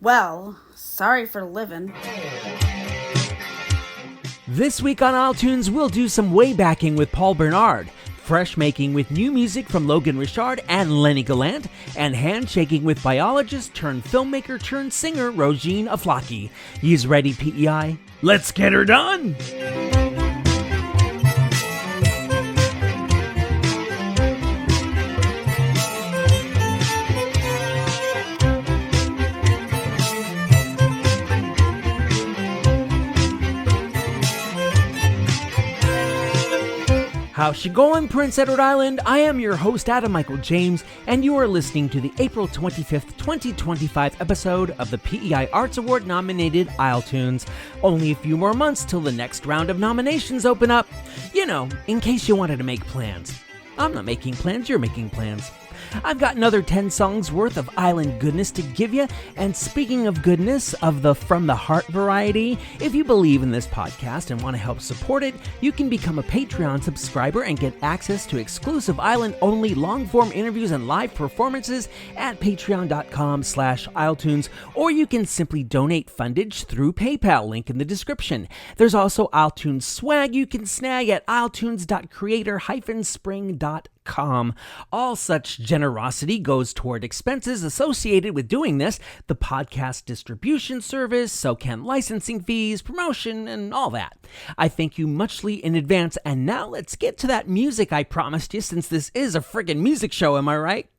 Well, sorry for living. This week on iTunes, we'll do some waybacking with Paul Bernard, freshmaking with new music from Logan Richard and Lennie Gallant, and handshaking with biologist-turned-filmmaker-turned-singer Rojin Aflaki. He's ready, PEI? Let's get her done! How's she going, Prince Edward Island? I am your host, Adam Michael James, and you are listening to the April 25th, 2025 episode of the PEI Arts Award nominated iTunes. Only a few more months till the next round of nominations open up. You know, in case you wanted to make plans. I'm not making plans, you're making plans. I've got another 10 songs worth of island goodness to give you, and speaking of goodness, of the from the heart variety, if you believe in this podcast and want to help support it, you can become a Patreon subscriber and get access to exclusive island-only long-form interviews and live performances at patreon.com/iTunes, or you can simply donate fundage through PayPal, link in the description. There's also iTunes swag you can snag at itunes.creator-spring.com. All such generosity goes toward expenses associated with doing this, the podcast distribution service, SoCan licensing fees, promotion, and all that. I thank you muchly in advance, and now let's get to that music I promised you, since this is a friggin' music show, am I right?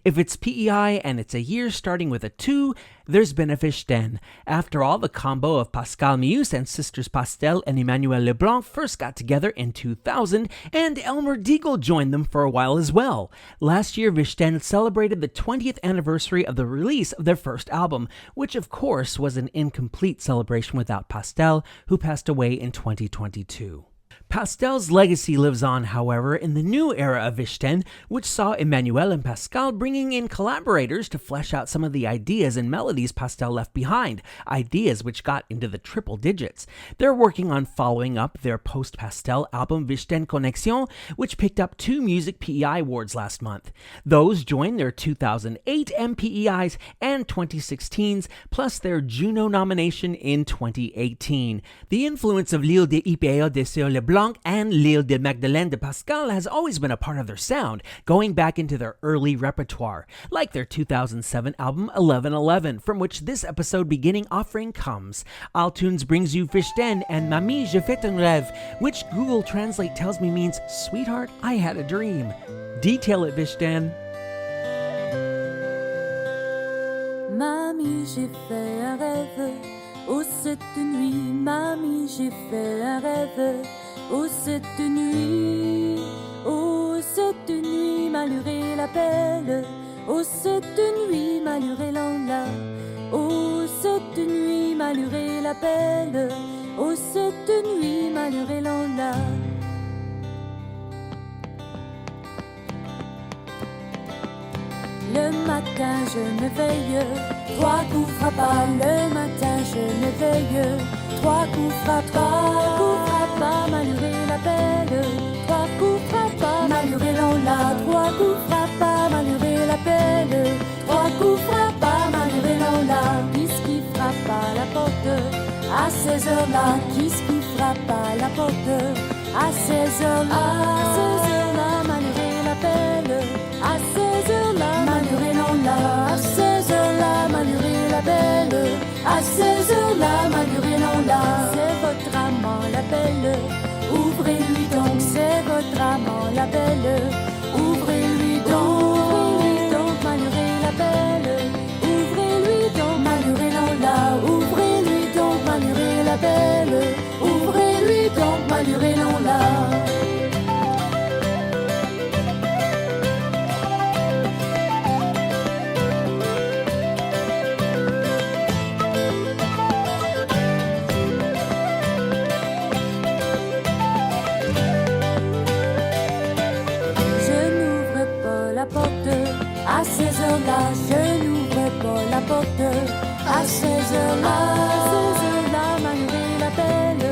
If it's PEI and it's a year starting with a 2, there's been a Verstehen. After all, the combo of Pascal Mius and Sisters Pastel and Emmanuel Leblanc first got together in 2000, and Elmer Deagle joined them for a while as well. Last year, Verstehen celebrated the 20th anniversary of the release of their first album, which of course was an incomplete celebration without Pastel, who passed away in 2022. Pastel's legacy lives on, however, in the new era of Verstehen, which saw Emmanuel and Pascal bringing in collaborators to flesh out some of the ideas and melodies Pastel left behind, ideas which got into the triple digits. They're working on following up their post-Pastel album Verstehen Connexion, which picked up 2 Music PEI awards last month. Those join their 2008 MPEIs and 2016s, plus their Juno nomination in 2018. The influence of L'Île de Hyper de Sir Leblanc and L'Île de Magdeleine de Pascal has always been a part of their sound, going back into their early repertoire, like their 2007 album 1111, from which this episode beginning offering comes. iTunes brings you Verstehen and Mamie, je fais un rêve, which Google Translate tells me means, sweetheart, I had a dream. Detail it, Verstehen. Mamie, j'ai fait un rêve. Oh, cette nuit, mamie, j'ai fait un rêve. Oh, cette nuit, ma lurée l'appelle. Oh, cette nuit, ma lurée l'enla. Oh, cette nuit, ma lurée l'appelle. Oh, cette nuit, ma lurée l'enla. Le matin, je me veille, 3 coups frappent. Le matin, je me veille, 3 coups frappent. Ma lurée l'appelle, 3 coups frappent. Ma lurée l'enla, 3 coups frappent. Ma lurée l'appelle, 3 coups frappent. Ma lurée l'enla. Qu'est-ce qui frappe à la porte à ces heures-là? Qu'est-ce qui frappe à la porte à ces heures-là? À ces heures-là, ma lurée l'appelle. À ces heures-là, ma lurée l'enla. À ces heures-là, ma lurée l'appelle. À ces heures-là, ma lurée l'enla. C'est votre amant l'appelle. Ouvrez-lui donc, c'est votre amant l'appelle. Ouvrez-lui donc, ma lurée l'appelle. Ouvrez-lui donc, ma lurée l'enla. Ouvrez-lui donc, ma lurée l'appelle. Ouvrez-lui donc, ma lurée l'enla. À ces heures-là, je n'ouvre pas la porte. À ces heures-là, ma lurée l'appelle.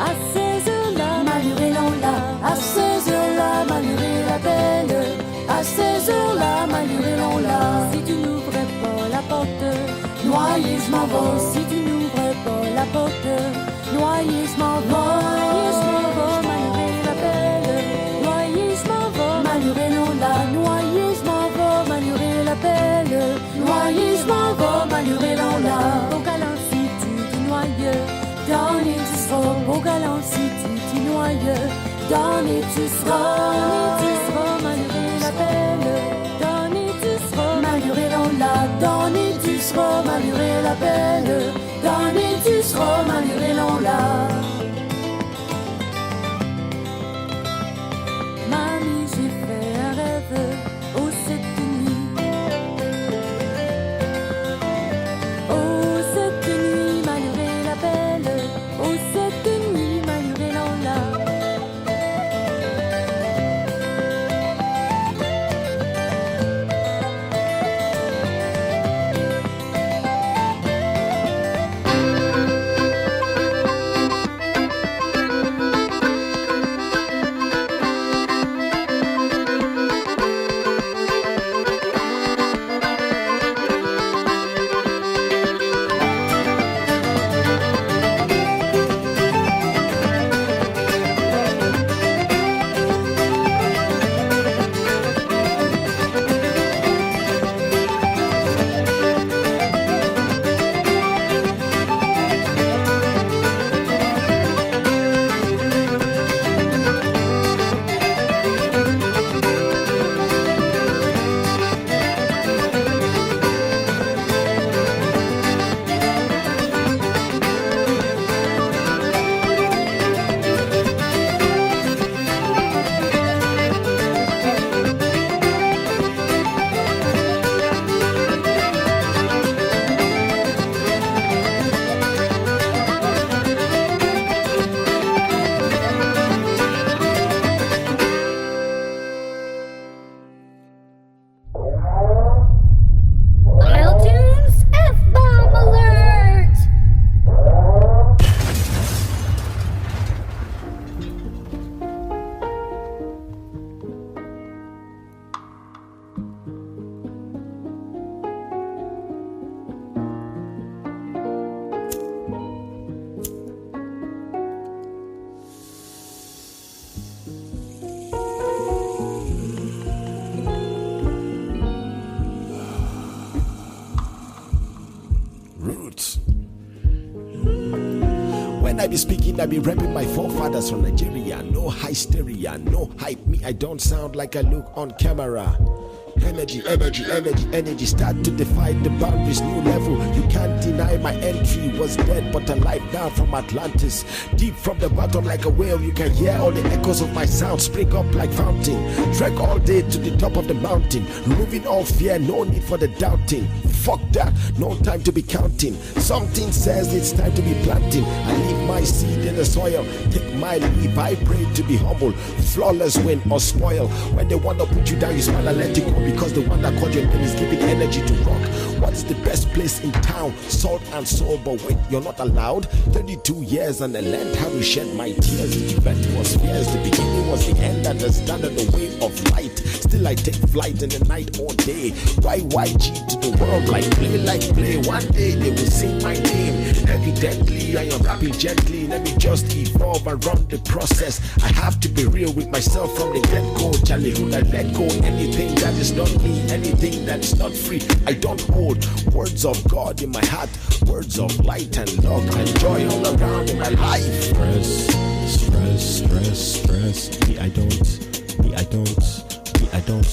À ces heures-là, ma lurée l'enla. À ces heures-là, ma lurée l'appelle. À ces heures-là, ma lurée l'enla. Si tu n'ouvrais pas la porte, noyé Noyer, je m'en vais si tu n'ouvres pas la porte. Noyer, je m'en vais malurer la belle. Noyer, je m'en vais malurer Lola. Noyer, je m'en vais malurer la belle. Noyer, je m'en vais malurer Lola. Au galant si tu t'y noies, dans les tu seras. Au galant si tu t'y noies, dans les tu seras malurer la belle. Dans les tu seras malurer Lola. Dans les tu seras malurer la belle. Dans les tu seras malurer Lola. Mamie, j'ai fait un rêve oh cette nuit. Oh cette nuit, malurée la belle. Oh cette nuit, malurée Lola. isletunes F-bomb alert! Roots. When I be speaking, I be rapping my forefathers from Nigeria. No hysteria, no hype. Me, I don't sound like I look on camera. Energy, energy, energy, energy. Start to defy the boundaries, new level. You can't deny my entry. Was dead but alive now from Atlantis. Deep from the bottom like a whale. You can hear all the echoes of my sound spring up like fountain. Trek all day to the top of the mountain. Removing all fear, no need for the doubting. Fuck that, no time to be counting. Something says it's time to be planting. I leave my seed in the soil. Take my leave, I pray to be humble. Flawless win or spoil. When they want to put you down, you smile and let it go. Because the one that called your name is giving energy to rock. What is the best place in town? Salt and soul, but wait, you're not allowed. 32 years and the land how we shed my tears. The event was fierce, the beginning was the end. Understand the way of light. Still I take flight in the night all day. YYG to the world like play. One day they will sing my name. Evidently I am rapping gently. Let me just evolve and run the process. I have to be real with myself from the get-go. Charlie, who I let go anything that is not me, anything that is not free. I don't hold words of God in my heart, words of light and love and joy all around in my life. Stress. Me, I don't stress. Me, I don't stress. Me, I don't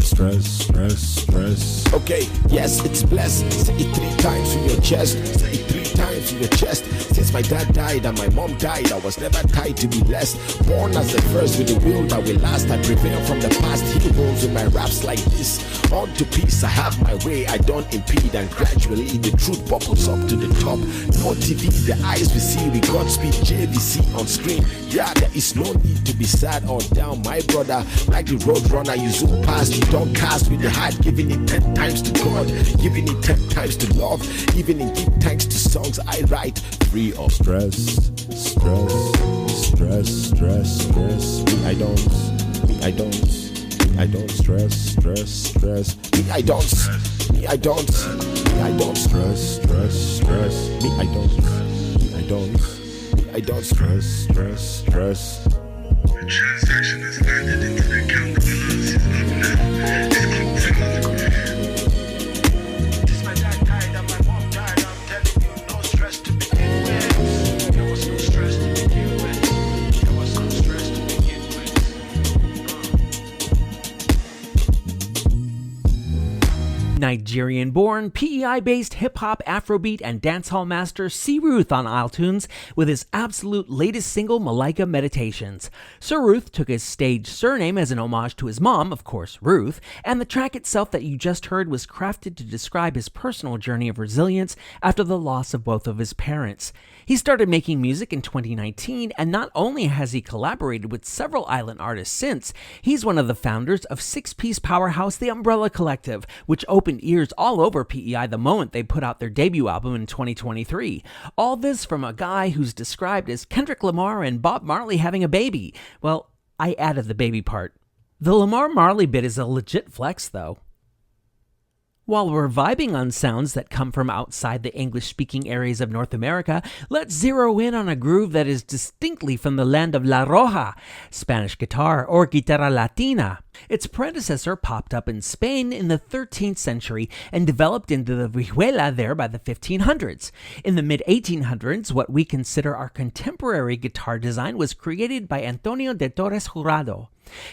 stress. Okay, yes, it's blessed. Say it 3 times from your chest. Say it 3 times with your chest. Since my dad died and my mom died, I was never tied to be less. Born as the first with the will that will last. I prevail from the past, heal wounds with my raps like this. On to peace, I have my way, I don't impede. And gradually the truth bubbles up to the top. No TV, the eyes we see, we Godspeed JVC on screen. Yeah, there is no need to be sad or down, my brother. Like the road runner, you zoom past, you don't cast with the heart, giving it 10 times to God, giving it 10 times to love, even in deep thanks to songs I write. Free of stress, stress, stress, stress, stress. Me, I don't stress, stress, stress. Me, I don't stress, stress, stress. Me, I don't stress, stress, stress. The transaction is landed into the account. The balance is up now. It's closing. Since my dad died and my mom died, I'm telling you, no stress to begin with. There was no stress to begin with. There was no stress to begin with. Nigerian-born, PEI-based hip-hop, Afrobeat, and dancehall master C. Ruth on iTunes with his absolute latest single, Malaika Meditations. Sir Ruth took his stage surname as an homage to his mom, of course, Ruth, and the track itself that you just heard was crafted to describe his personal journey of resilience after the loss of both of his parents. He started making music in 2019, and not only has he collaborated with several island artists since, he's one of the founders of six-piece powerhouse The Umbrella Collective, which opened ears all over PEI the moment they put out their debut album in 2023. All this from a guy who's described as Kendrick Lamar and Bob Marley having a baby. Well, I added the baby part. The Lamar Marley bit is a legit flex, though. While we're vibing on sounds that come from outside the English-speaking areas of North America, let's zero in on a groove that is distinctly from the land of La Roja, Spanish guitar, or guitarra latina. Its predecessor popped up in Spain in the 13th century and developed into the vihuela there by the 1500s. In the mid-1800s, what we consider our contemporary guitar design was created by Antonio de Torres Jurado.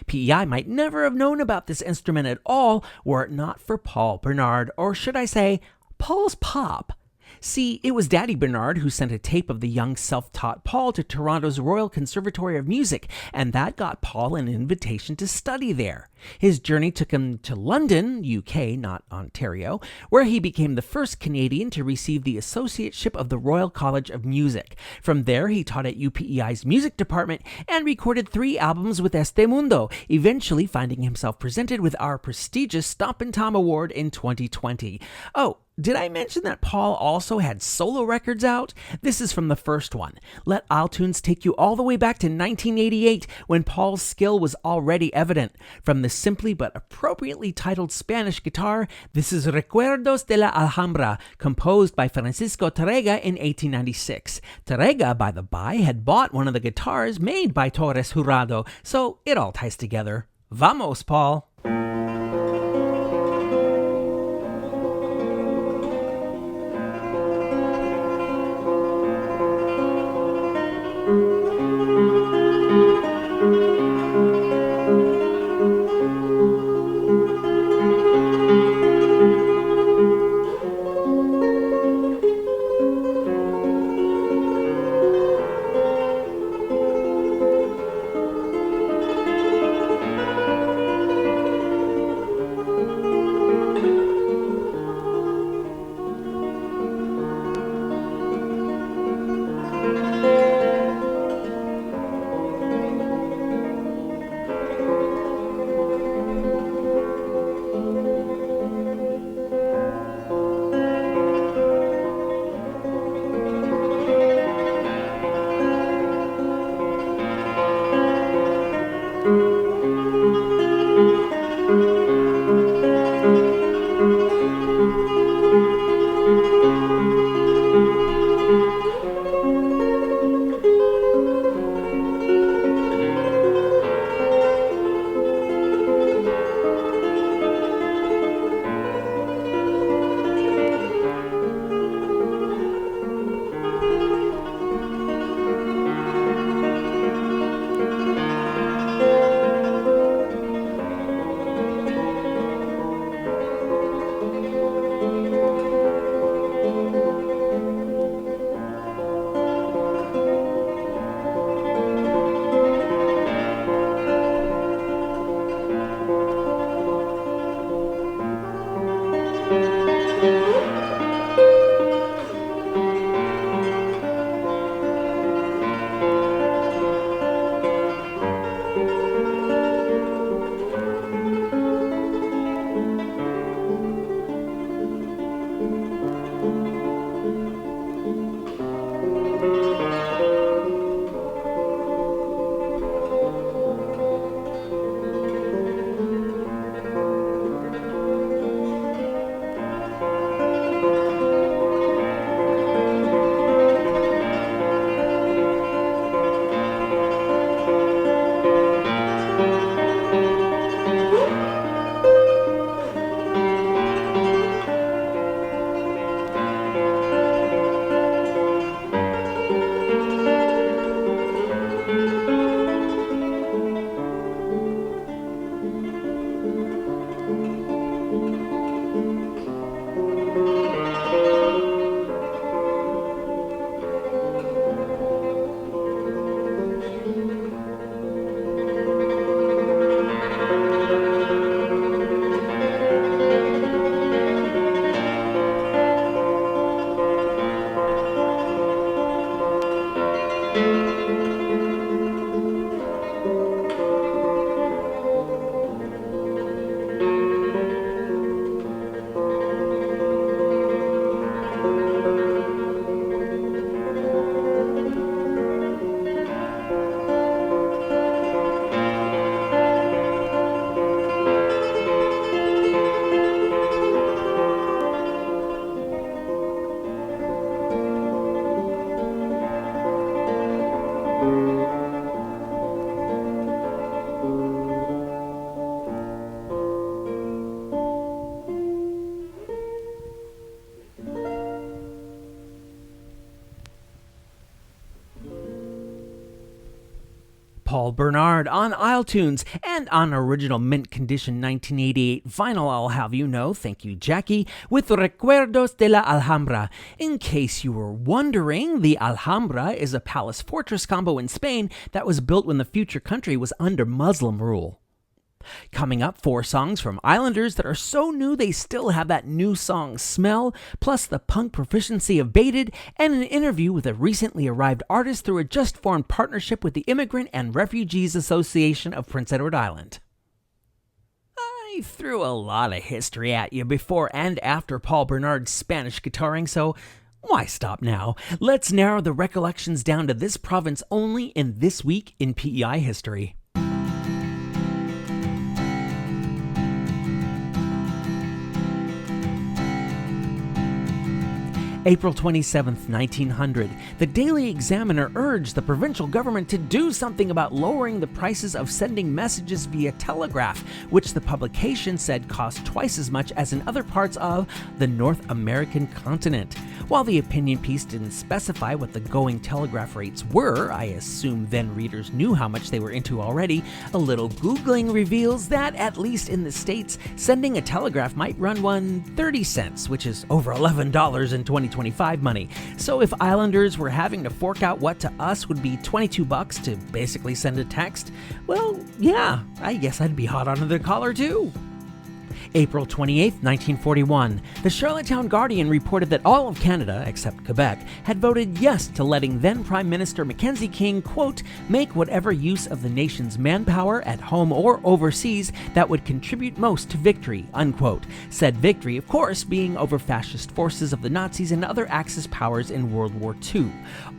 PEI might never have known about this instrument at all were it not for Paul Bernard, or should I say, Paul's pop. See, it was Daddy Bernard who sent a tape of the young self-taught Paul to Toronto's Royal Conservatory of Music, and that got Paul an invitation to study there. His journey took him to London, UK, not Ontario, where he became the first Canadian to receive the Associateship of the Royal College of Music. From there, he taught at UPEI's music department and recorded 3 albums with Este Mundo, eventually finding himself presented with our prestigious Stompin' Tom Award in 2020. Oh, did I mention that Paul also had solo records out? This is from the first one. Let iTunes take you all the way back to 1988 when Paul's skill was already evident. From the simply but appropriately titled Spanish guitar, this is Recuerdos de la Alhambra, composed by Francisco Tárrega in 1896. Tárrega, by the by, had bought one of the guitars made by Torres Jurado, so it all ties together. Vamos, Paul! Paul Bernard on isletunes, and on original mint condition 1988 vinyl, I'll have you know, thank you Jackie, with Recuerdos de la Alhambra. In case you were wondering, the Alhambra is a palace fortress combo in Spain that was built when the future country was under Muslim rule. Coming up, 4 songs from Islanders that are so new they still have that new song smell, plus the punk proficiency of Baited, and an interview with a recently arrived artist through a just-formed partnership with the Immigrant and Refugees Association of Prince Edward Island. I threw a lot of history at you before and after Paul Bernard's Spanish guitaring, so why stop now? Let's narrow the recollections down to this province only in This Week in PEI History. April 27, 1900, the Daily Examiner urged the provincial government to do something about lowering the prices of sending messages via telegraph, which the publication said cost twice as much as in other parts of the North American continent. While the opinion piece didn't specify what the going telegraph rates were, I assume then readers knew how much they were into already, a little Googling reveals that, at least in the States, sending a telegraph might run one 30 cents, which is over $11 in 2025 money. So if Islanders were having to fork out what to us would be $22 to basically send a text, well, yeah, I guess I'd be hot under the collar too. April 28, 1941, the Charlottetown Guardian reported that all of Canada, except Quebec, had voted yes to letting then Prime Minister Mackenzie King, quote, make whatever use of the nation's manpower at home or overseas that would contribute most to victory, unquote. Said victory, of course, being over fascist forces of the Nazis and other Axis powers in World War II.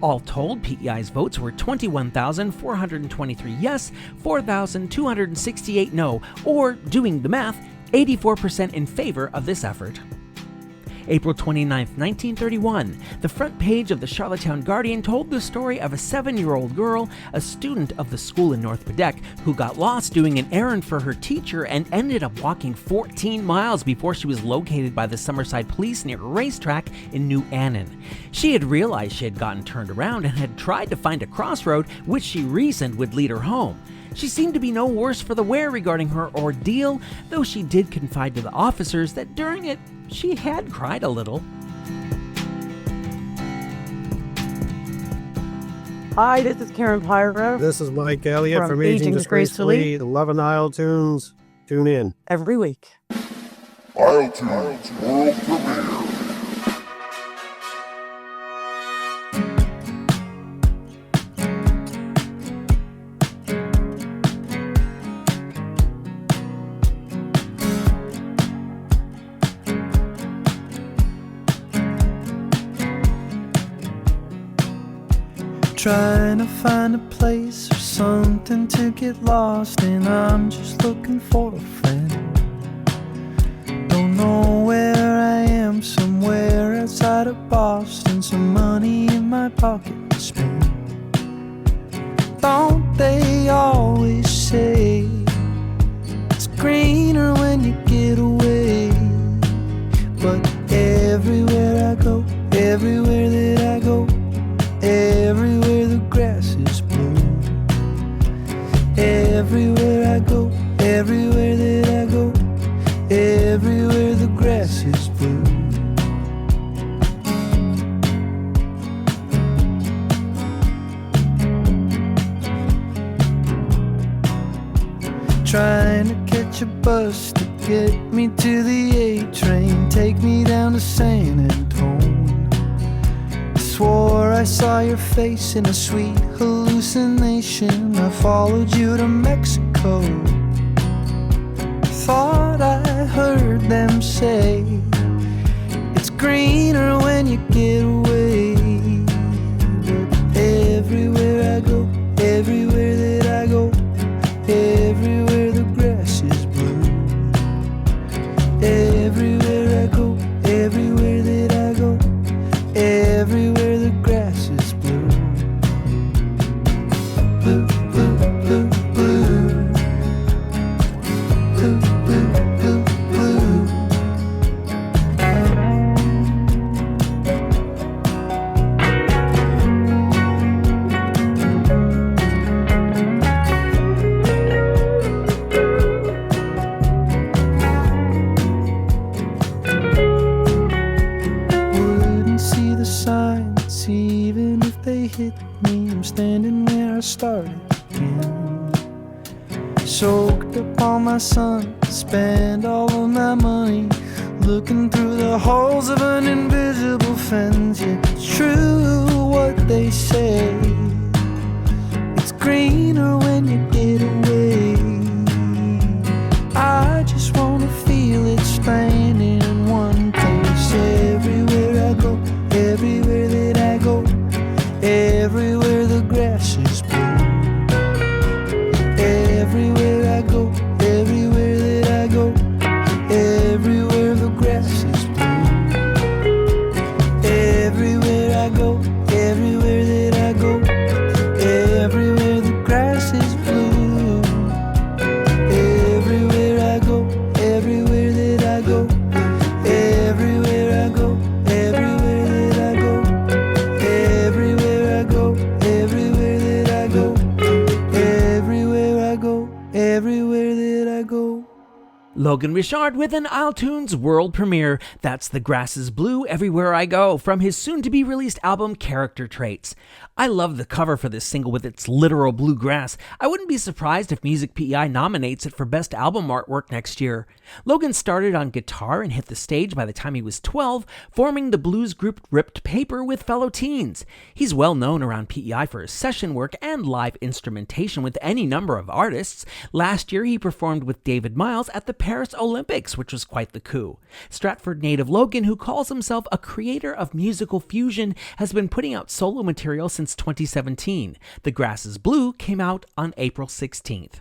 All told, PEI's votes were 21,423 yes, 4,268 no, or, doing the math, 84% in favor of this effort. April 29, 1931, the front page of the Charlottetown Guardian told the story of a 7-year-old girl, a student of the school in North Quebec, who got lost doing an errand for her teacher and ended up walking 14 miles before she was located by the Summerside Police near a racetrack in New Annan. She had realized she had gotten turned around and had tried to find a crossroad which she reasoned would lead her home. She seemed to be no worse for the wear regarding her ordeal, though she did confide to the officers that during it, she had cried a little. Hi, this is Karen Pyra. This is Mike Elliott From from Aging Aging Disgracefully. 11 isletunes. Tune in. Every week. isletunes World Premiere. Trying to find a place or something to get lost in. I'm just looking for a friend. Don't know where I am, somewhere outside of Boston. Some money in my pocket to spend. Don't they always say it's greener when you get away? But everywhere I go, everywhere that I go, everywhere the grass is blue. Everywhere I go, everywhere that I go, everywhere the grass is blue. Trying to catch a bus to get me to the A train, take me down to San Antone. Swore I saw your face in a sweet hallucination. I followed you to Mexico. Thought I heard them say it's greener when you get away. But everywhere I go, everywhere that I go, everywhere the grass is blue. Everywhere I go, everywhere that I go, everywhere the grass is blue. Blue, blue, blue, blue. Blue, blue, blue, blue. start again. Soaked up all my sun, spend all of my money, looking through the holes of an invisible fence. Yeah, it's true what they say, it's greener when you get away. I just wanna feel it standing in one place. Everywhere I go, everywhere that I go, everywhere the grass is blue. Everywhere I go, everywhere that I go, everywhere the grass is blue. Everywhere I go, everywhere that I go, everywhere the grass is blue. Everywhere I go, everywhere that I go, everywhere I go, everywhere that I go, everywhere I go, everywhere that I go, everywhere I go, everywhere that I go. Logan Richard with an iTunes world premiere. That's The Grass is Blue, Everywhere I Go, from his soon-to-be-released album Character Traits. I love the cover for this single with its literal blue grass. I wouldn't be surprised if Music PEI nominates it for Best Album Artwork next year. Logan started on guitar and hit the stage by the time he was 12, forming the blues group Ripped Paper with fellow teens. He's well known around PEI for his session work and live instrumentation with any number of artists. Last year, he performed with David Miles at the Paris Olympics, which was quite the coup. Stratford native Logan, who calls himself a creator of musical fusion, has been putting out solo material since 2017. The Grass is Blue came out on April 16th.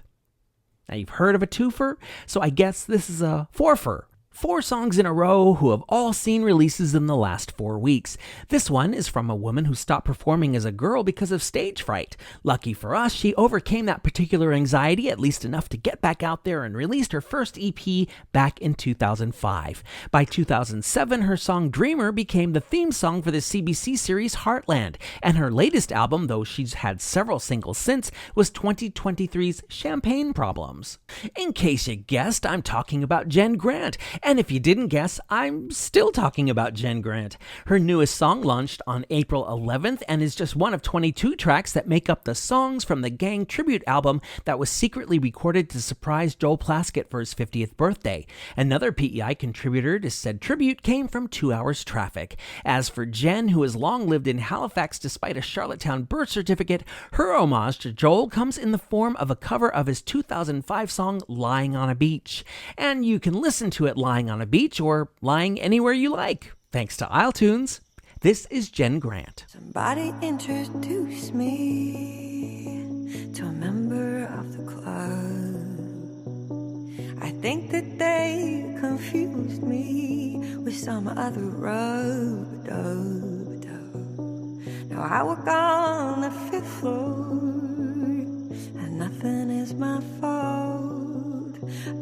Now, you've heard of a twofer, so I guess this is a fourfer. 4 songs in a row who have all seen releases in the last 4 weeks. This one is from a woman who stopped performing as a girl because of stage fright. Lucky for us, she overcame that particular anxiety at least enough to get back out there and released her first EP back in 2005. By 2007, her song Dreamer became the theme song for the CBC series Heartland, and her latest album, though she's had several singles since, was 2023's Champagne Problems. In case you guessed, I'm talking about Jen Grant. And if you didn't guess, I'm still talking about Jen Grant. Her newest song launched on April 11th and is just one of 22 tracks that make up the songs from the Gang tribute album that was secretly recorded to surprise Joel Plaskett for his 50th birthday. Another PEI contributor to said tribute came from 2 Hours Traffic. As for Jen, who has long lived in Halifax despite a Charlottetown birth certificate, her homage to Joel comes in the form of a cover of his 2005 song Lying on a Beach. And you can listen to it lying on a beach or lying anywhere you like, thanks to iTunes. This is Jen Grant. Somebody introduced me to a member of the club. I think that they confused me with some other rub-a-dub. Now I work on the 5th floor and nothing is my fault.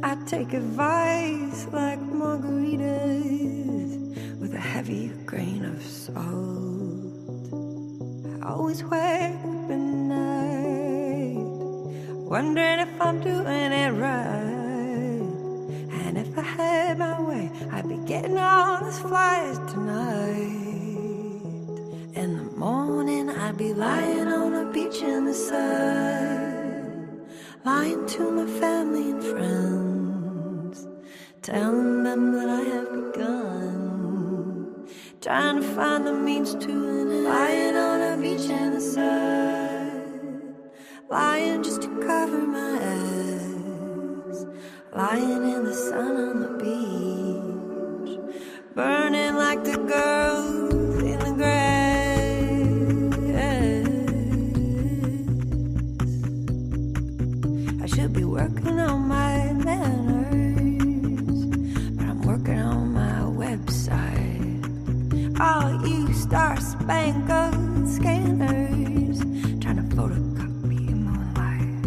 I take advice like margaritas with a heavy grain of salt. I always wake up at night wondering if I'm doing it right. And if I had my way, I'd be getting on this flight tonight. In the morning, I'd be lying on a beach in the sun, lying to my family and friends, telling them that I have begun, trying to find the means to an end. Lying on a beach in the sun, lying just to cover my ass, lying in the sun on the beach, burning like the girls in the grass. I should be working on my manners, but I'm working on my website. All you star-spangled scanners trying to photocopy moonlight,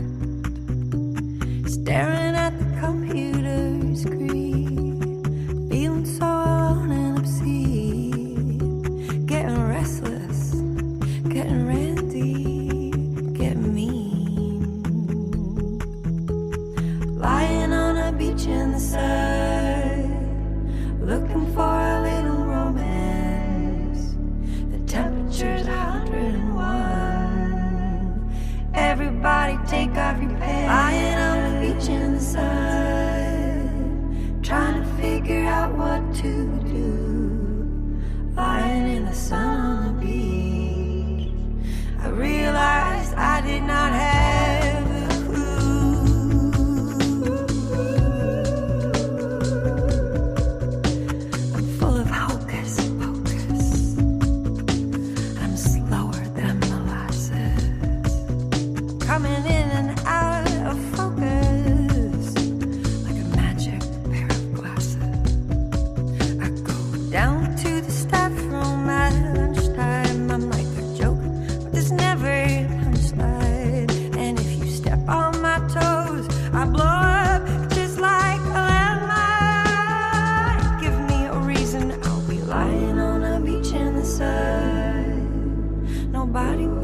staring at the computer screen, feeling so alone and obscene, getting restless, getting randy, getting mean, lying on a beach in the sun, looking for a little romance. The temperature's 101.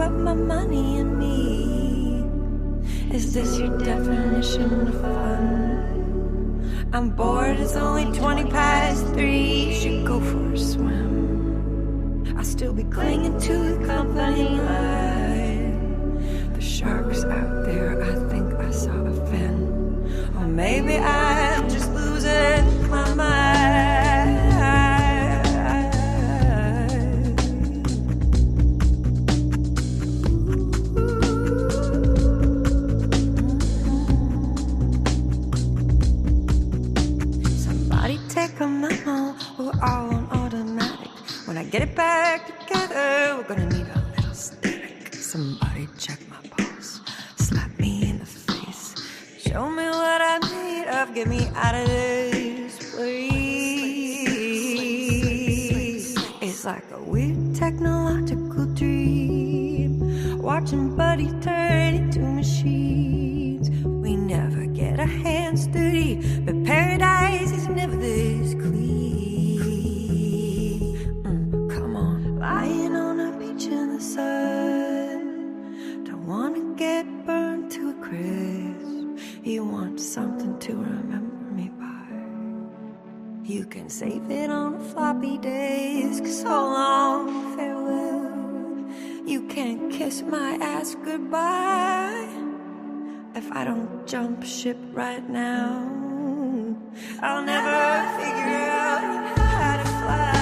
but my money and me. Is this your definition of fun? I'm bored, it's only 3:20. You should go for a swim. I'll still be clinging to the company line. The shark's out there, I think I saw a fin. Or maybe I'm just losing my mind. Somebody take a memo, we're all on automatic. When I get it back together, we're gonna need a little static. Somebody check my pulse, slap me in the face. Show me what I need of, get me out of this place. It's like a weird technological dream, watching bodies turn into machines. We never get our hands dirty, but paradise is never this clean. Come on, lying on a beach in the sun, don't wanna get burned to a crisp. You want something to remember me by. You can save it on a floppy disk. So long, farewell. You can't kiss my ass goodbye. If I don't jump ship right now, I'll never figure out how to fly.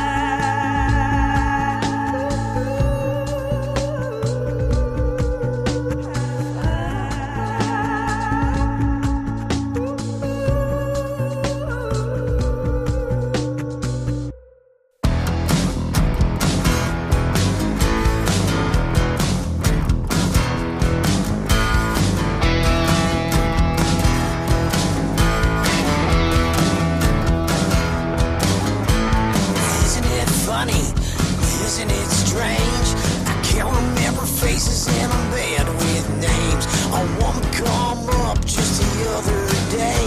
Isn't it strange? I can't remember faces and I'm bad with names. A woman come up just the other day.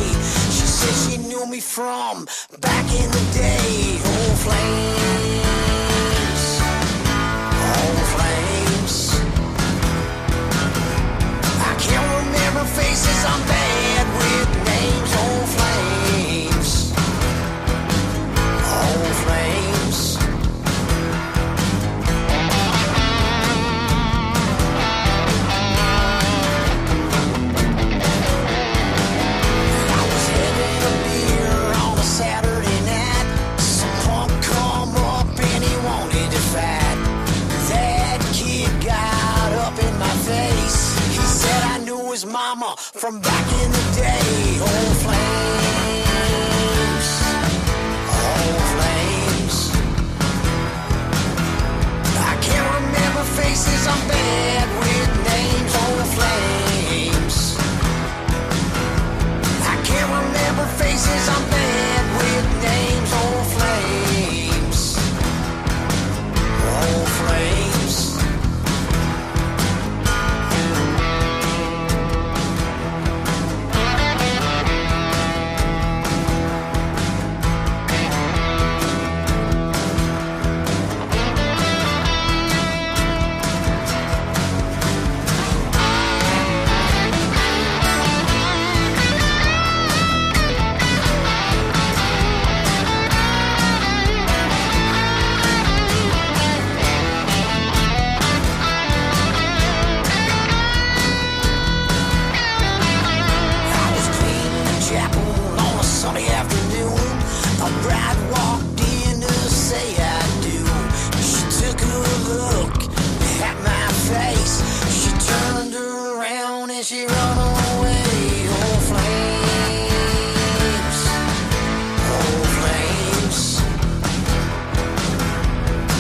She said she knew me from back in the day. Old flames, old flames. I can't remember faces, I'm bad with names. Old flames, old flames. Saturday night, some punk come up and he wanted to fight. That kid got up in my face. He said I knew his mama from back in the day. Old flames, old flames. I can't remember faces, I'm bad with names. Old flames. I can't remember faces, I'm bad with names. Old flames, old flames. Sunday afternoon, a bride walked in to say I do. She took a look at my face. She turned around and she ran away. Old flames, old flames.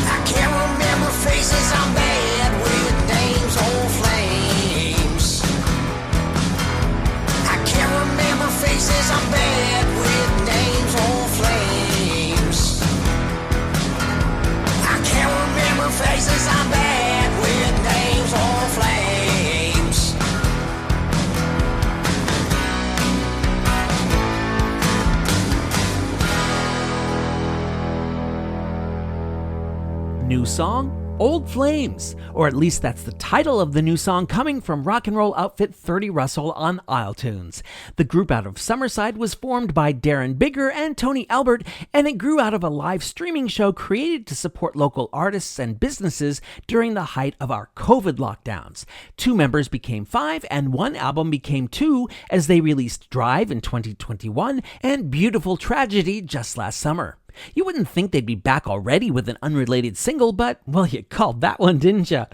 I can't remember faces, I'm bad with names. Old flames. I can't remember faces, I'm bad with names. Old flames. I can't remember faces, I'm bad with names. Old flames. New song, Old Flames, or at least that's the title of the new song coming from rock and roll outfit 30 Russell on isletunes. The group out of Summerside was formed by Darren Bigger and Tony Albert, and it grew out of a live streaming show created to support local artists and businesses during the height of our COVID lockdowns. 2 members became 5 and 1 album became 2 as they released Drive in 2021 and Beautiful Tragedy just last summer. You wouldn't think they'd be back already with an unrelated single, but, well, you called that one, didn't you?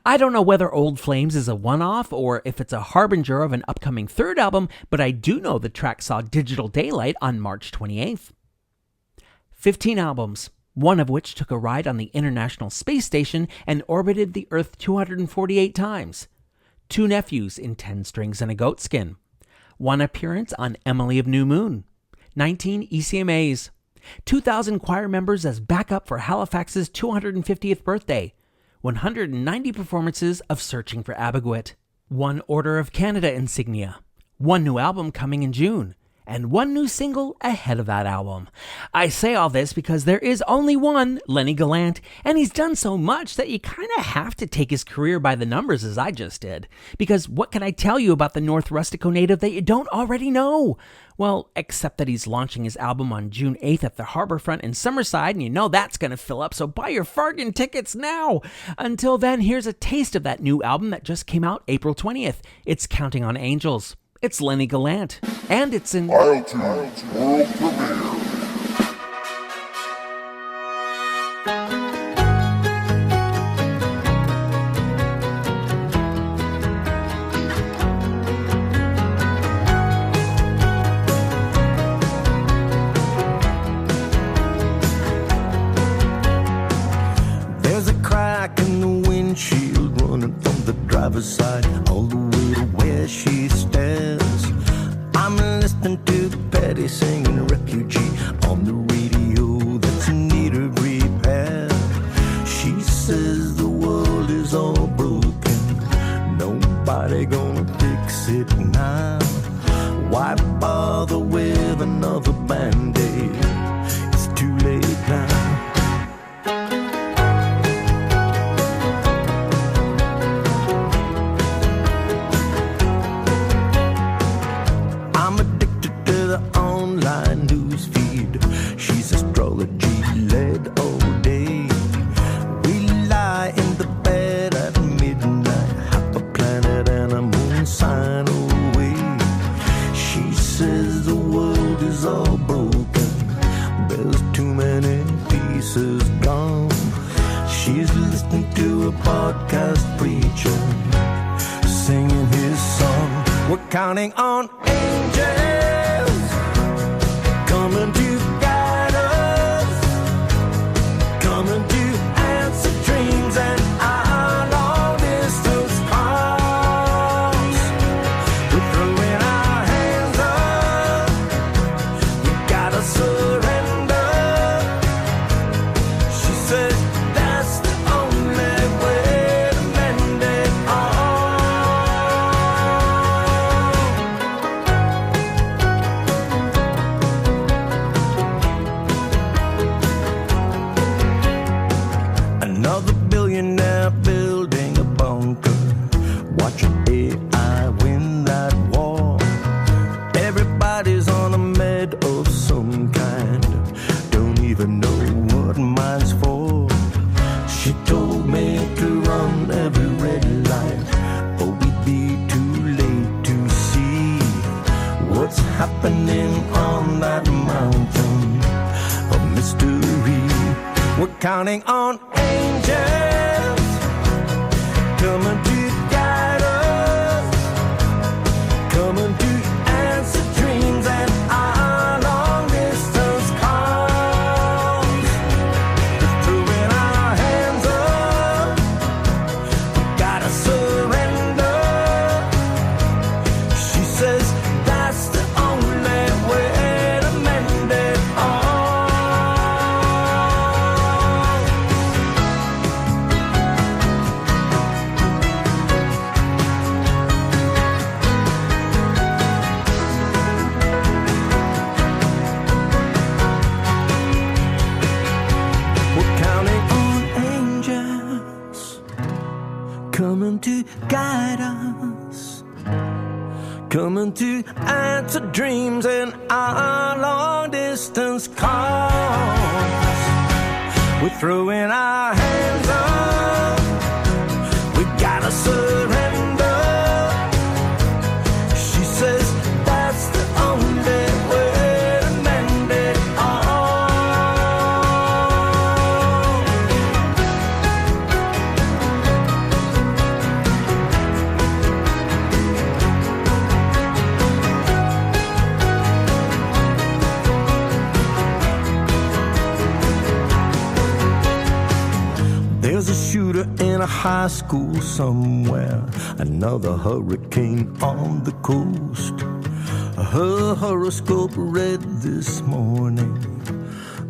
I don't know whether Old Flames is a one-off or if it's a harbinger of an upcoming 3rd album, but I do know the track saw digital daylight on March 28th. 15 albums, one of which took a ride on the International Space Station and orbited the Earth 248 times. 2 nephews in 10 strings and a goatskin. 1 appearance on Emily of New Moon. 19 ECMAs. 2,000 choir members as backup for Halifax's 250th birthday. 190 performances of Searching for Abogwit. 1 Order of Canada insignia. 1 new album coming in June. And 1 new single ahead of that album. I say all this because there is only one, Lennie Gallant, and he's done so much that you kind of have to take his career by the numbers as I just did. Because what can I tell you about the North Rustico native that you don't already know? Well, except that he's launching his album on June 8th at the Harbourfront in Summerside, and you know that's going to fill up, so buy your fargan tickets now! Until then, here's a taste of that new album that just came out April 20th. It's Counting on Angels. It's Lennie Gallant, and it's in isletunes World Premiere. There's a crack in the windshield running from the driver's side all the way to where she stares. I'm listening to Betty singing Refugee on the radio that's in need of repair. She says the world is all broken, nobody gonna fix it now. Why bother with another band-aid? It's too late now. Counting on angels coming to guide us, coming to answer dreams and our long distance calls. We're throwing our hands up, we gotta surrender. She says that's the only way to mend it all. Another billionaire building a bunker, watching AI win that war. Everybody's on a med of some kind, don't even know what mine's for. She told me to run every red light, or we'd be too late to see what's happening on that mountain of mystery. We're counting on angels coming to guide us, coming to answer dreams and our long distance calls. We're throwing our hands up, we gotta surrender. She says that's the only way to mend it all. coming to guide us, coming to answer dreams and our long distance calls. We're throwing our hands up, we gotta surrender. She says that's the only way to mend it all. There's a shooter in a high school somewhere, another hurricane on the coast. Her horoscope read this morning,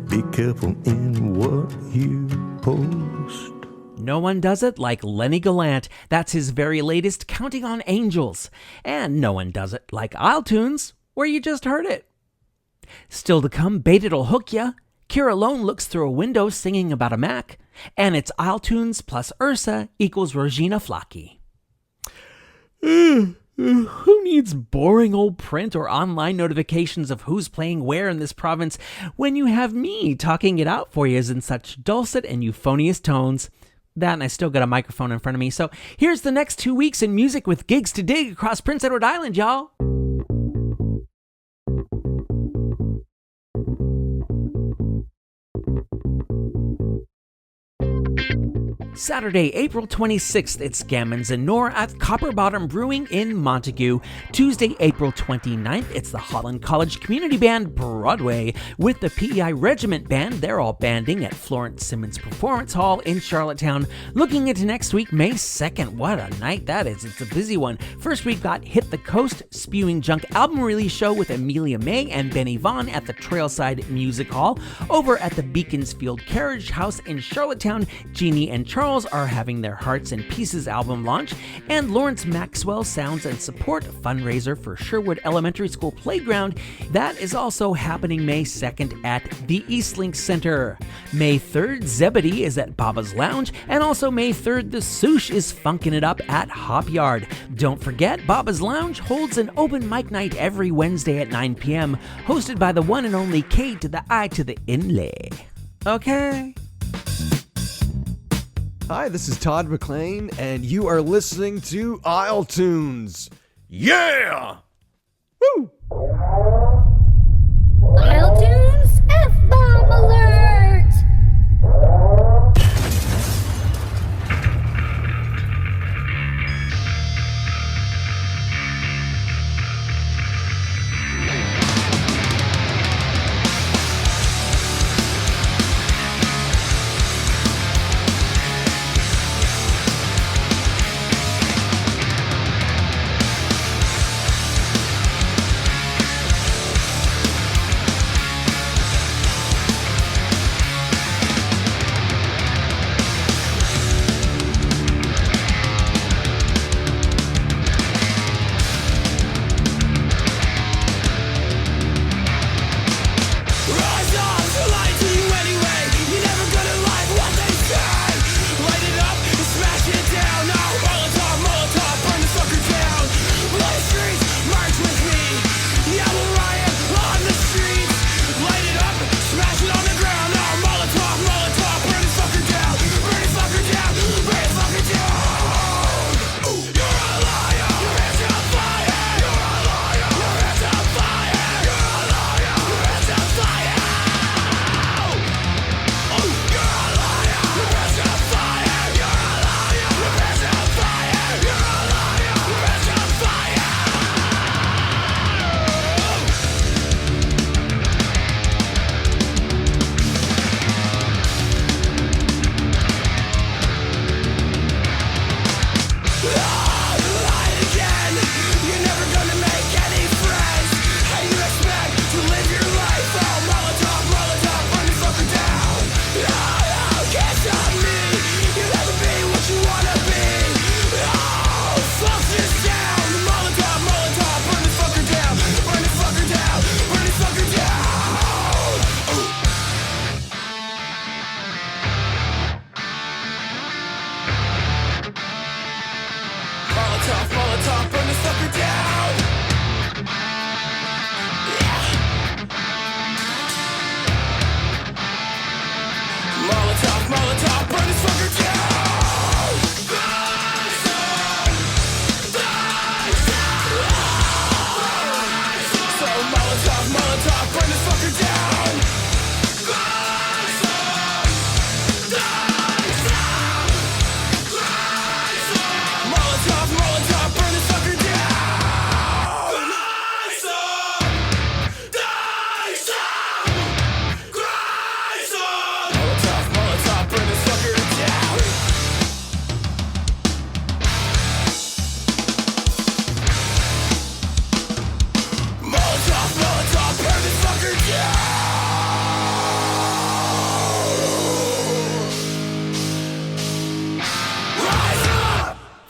be careful in what you post. No one does it like Lennie Gallant. That's his very latest Counting on Angels. And no one does it like isletunes, where you just heard it. Still to come, Baitit'll Hook Ya. Kira Lone looks through a window singing about a Mac. And it's isletunes plus Ursa equals Rojin Aflaki. Who needs boring old print or online notifications of who's playing where in this province when you have me talking it out for you in such dulcet and euphonious tones? That, and I still got a microphone in front of me. So here's the next 2 weeks in music with gigs to dig across Prince Edward Island, y'all. Saturday, April 26th, it's Gammons and Nor at Copper Bottom Brewing in Montague. Tuesday, April 29th, it's the Holland College Community Band Broadway with the PEI Regiment Band. They're all banding at Florence Simmons Performance Hall in Charlottetown. Looking into next week, May 2nd. What a night that is. It's a busy one. First, we've got Hit the Coast, Spewing Junk album release show with Amelia May and Benny Vaughn at the Trailside Music Hall. Over at the Beaconsfield Carriage House in Charlottetown, Jeannie and Charles are having their Hearts and Pieces album launch, and Lawrence Maxwell Sounds and Support fundraiser for Sherwood Elementary School Playground. That is also happening May 2nd at the Eastlink Center. May 3rd, Zebedee is at Baba's Lounge, and also May 3rd, the Swoosh is funking it up at Hop Yard. Don't forget, Baba's Lounge holds an open mic night every Wednesday at 9 p.m., hosted by the one and only K to the I to the Inlay. Okay. Hi, this is Todd McLean, and you are listening to isletunes. Yeah! Woo! isletunes F-bomb alert!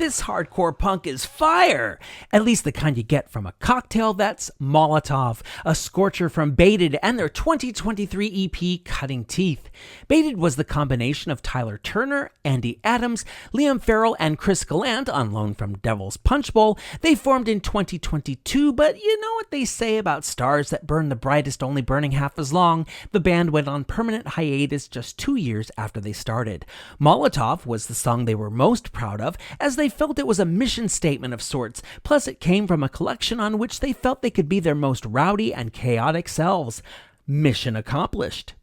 This hardcore punk is fire! At least the kind you get from a cocktail that's Molotov, a scorcher from Baited and their 2023 EP Cutting Teeth. Baited was the combination of Tyler Turner, Andy Adams, Liam Farrell, and Chris Gallant on loan from Devil's Punch Bowl. They formed in 2022, but you know what they say about stars that burn the brightest only burning half as long. The band went on permanent hiatus just 2 years after they started. Molotov was the song they were most proud of, as they felt it was a mission statement of sorts, plus it came from a collection on which they felt they could be their most rowdy and chaotic selves. Mission accomplished.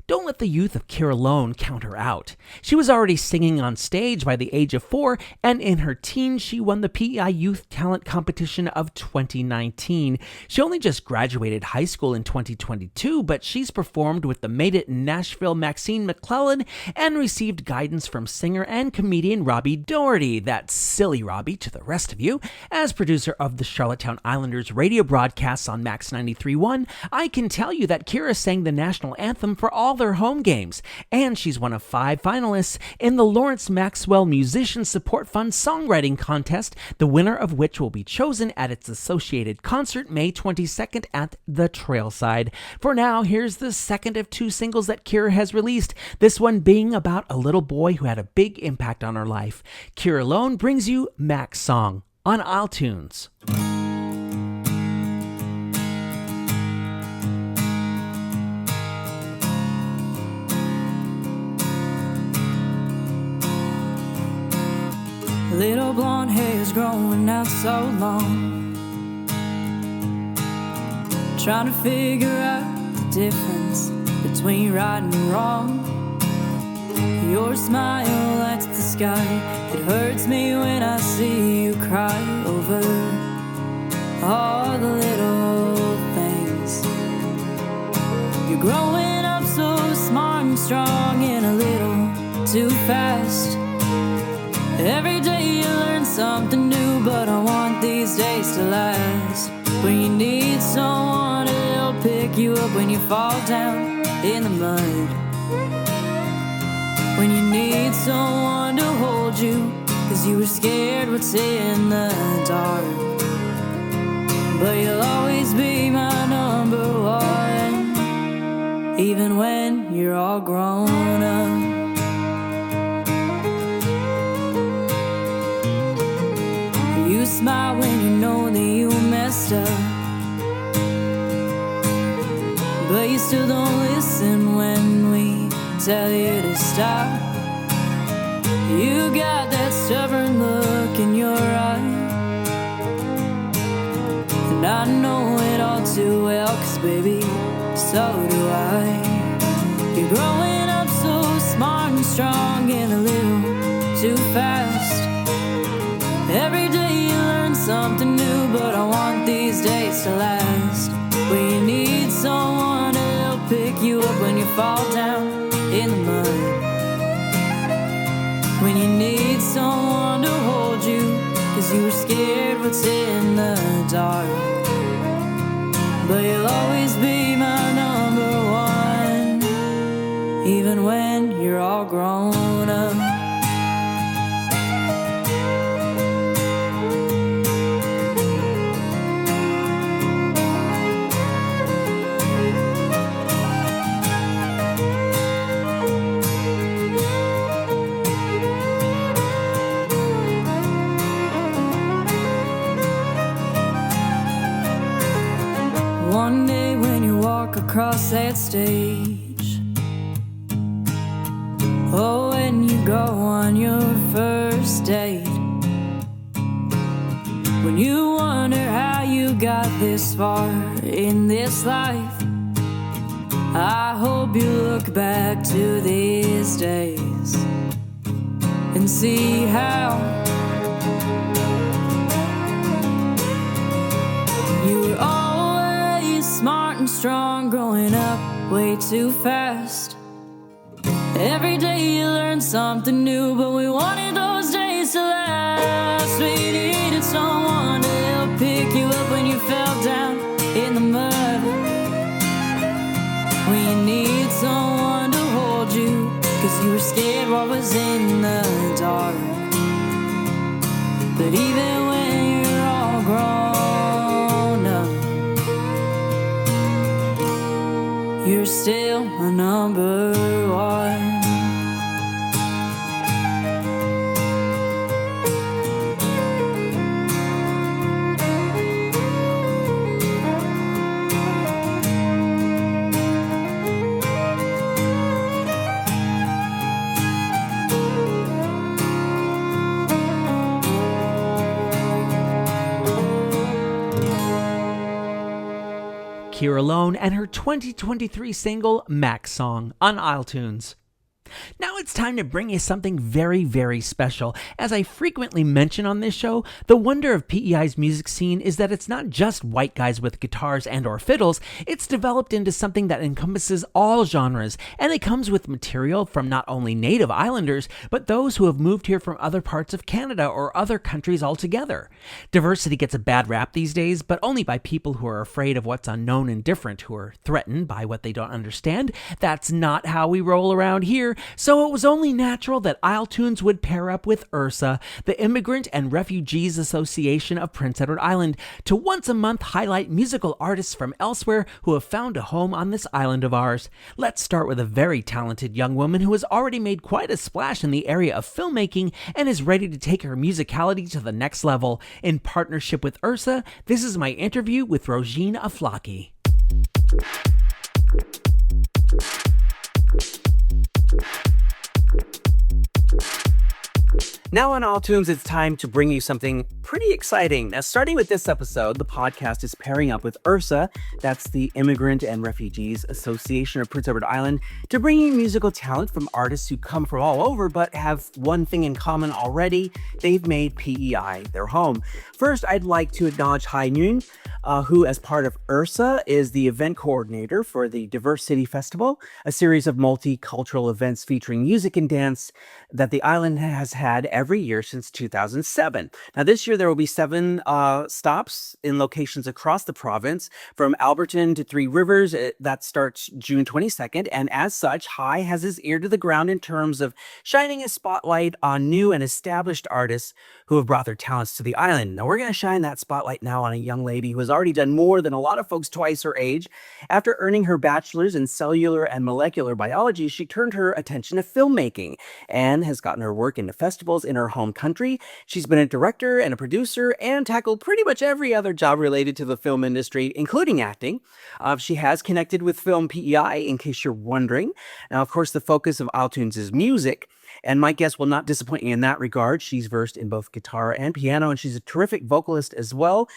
Don't let the youth of Kira Lone count her out. She was already singing on stage by the age of 4, and in her teens she won the PEI Youth Talent Competition of 2019. She only just graduated high school in 2022, but she's performed with the Made It in Nashville Maxine McClellan and received guidance from singer and comedian Robbie Doherty, that's silly Robbie to the rest of you. As producer of the Charlottetown Islanders radio broadcasts on Max 93.1, I can tell you that Kira sang the national anthem for all their home games, and she's one of 5 finalists in the Lawrence Maxwell Musician Support Fund Songwriting Contest, the winner of which will be chosen at its associated concert May 22nd at the Trailside. For now, here's the second of 2 singles that Kira has released, this one being about a little boy who had a big impact on her life. Kira Lone brings you Mac's Song on iTunes. Little blonde hair's growing out so long, trying to figure out the difference between right and wrong. Your smile lights the sky. It hurts me when I see you cry over all the little things. You're growing up so smart and strong and a little too fast. Every day you learn something new, but I want these days to last. When you need someone to help pick you up when you fall down in the mud. When you need someone to hold you, 'cause you were scared what's in the dark. But you'll always be my number one, even when you're all grown up. You smile when you know that you messed up, but you still don't listen when we tell you to stop. You got that stubborn look in your eye, and I know it all too well, 'cause baby, so do I. You're growing up so smart and strong and a little too fast. Every day you learn something new, but I want these days to last. When you need someone to help pick you up when you fall down in the mud. When you need someone to hold you, 'cause you were scared what's in the dark. But you'll always be my number one, even when you're all grown up. One day when you walk across that stage, oh, when you go on your first date, when you wonder how you got this far in this life, I hope you look back to these days and see how you were always smart and strong, growing up way too fast. Every day you learn something new, but we wanted those days to last. We needed someone to help pick you up when you fell down in the mud. When you need someone to hold you, 'cause you were scared what was in the dark. But even when you're all grown up, you're still my number one. Kira Lone and her 2023 single, Max Song, on iTunes. Now it's time to bring you something very, very special. As I frequently mention on this show, the wonder of PEI's music scene is that it's not just white guys with guitars and or fiddles, it's developed into something that encompasses all genres, and it comes with material from not only native islanders, but those who have moved here from other parts of Canada or other countries altogether. Diversity gets a bad rap these days, but only by people who are afraid of what's unknown and different, who are threatened by what they don't understand. That's not how we roll around here. So it was only natural that iTunes would pair up with IRSA, the Immigrant and Refugees Association of Prince Edward Island, to once a month highlight musical artists from elsewhere who have found a home on this island of ours. Let's start with a very talented young woman who has already made quite a splash in the area of filmmaking and is ready to take her musicality to the next level. In partnership with IRSA, this is my interview with Rojin Aflaki. Now on iTunes, it's time to bring you something pretty exciting. Now, starting with this episode, the podcast is pairing up with IRSA, that's the Immigrant and Refugees Association of Prince Edward Island, to bring you musical talent from artists who come from all over but have one thing in common already. They've made PEI their home. First, I'd like to acknowledge Hai Nguyen, who, as part of IRSA, is the event coordinator for the Diverse City Festival, a series of multicultural events featuring music and dance that the island has had every year since 2007. Now, this year there will be 7 stops in locations across the province, from Alberton to Three Rivers. That starts June 22nd, and as such, Hai has his ear to the ground in terms of shining a spotlight on new and established artists who have brought their talents to the island. Now, we're going to shine that spotlight now on a young lady who has already done more than a lot of folks twice her age. After earning her bachelor's in cellular and molecular biology, she turned her attention to filmmaking and has gotten her work into festivals in her home country. She's been a director and a producer and tackled pretty much every other job related to the film industry, including acting. She has connected with Film PEI, in case you're wondering. Now, of course, the focus of iTunes is music, and my guest will not disappoint you in that regard. She's versed in both guitar and piano, and she's a terrific vocalist as well.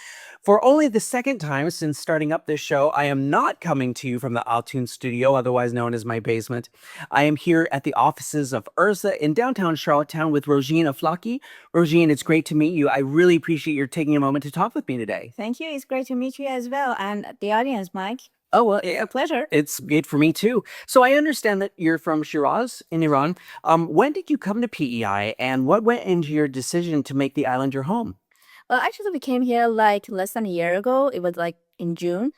For only the second time since starting up this show, I am not coming to you from the iTunes studio, otherwise known as my basement. I am here at the offices of IRSA in downtown Charlottetown with Rojin Aflaki. Rojin, it's great to meet you. I really appreciate your taking a moment to talk with me today. Thank you. It's great to meet you as well, and the audience, Mike. Oh, well, A pleasure. It's great for me too. So I understand that you're from Shiraz in Iran. When did you come to PEI, and what went into your decision to make the island your home? Well, actually, we came here like less than a year ago. It was like in June.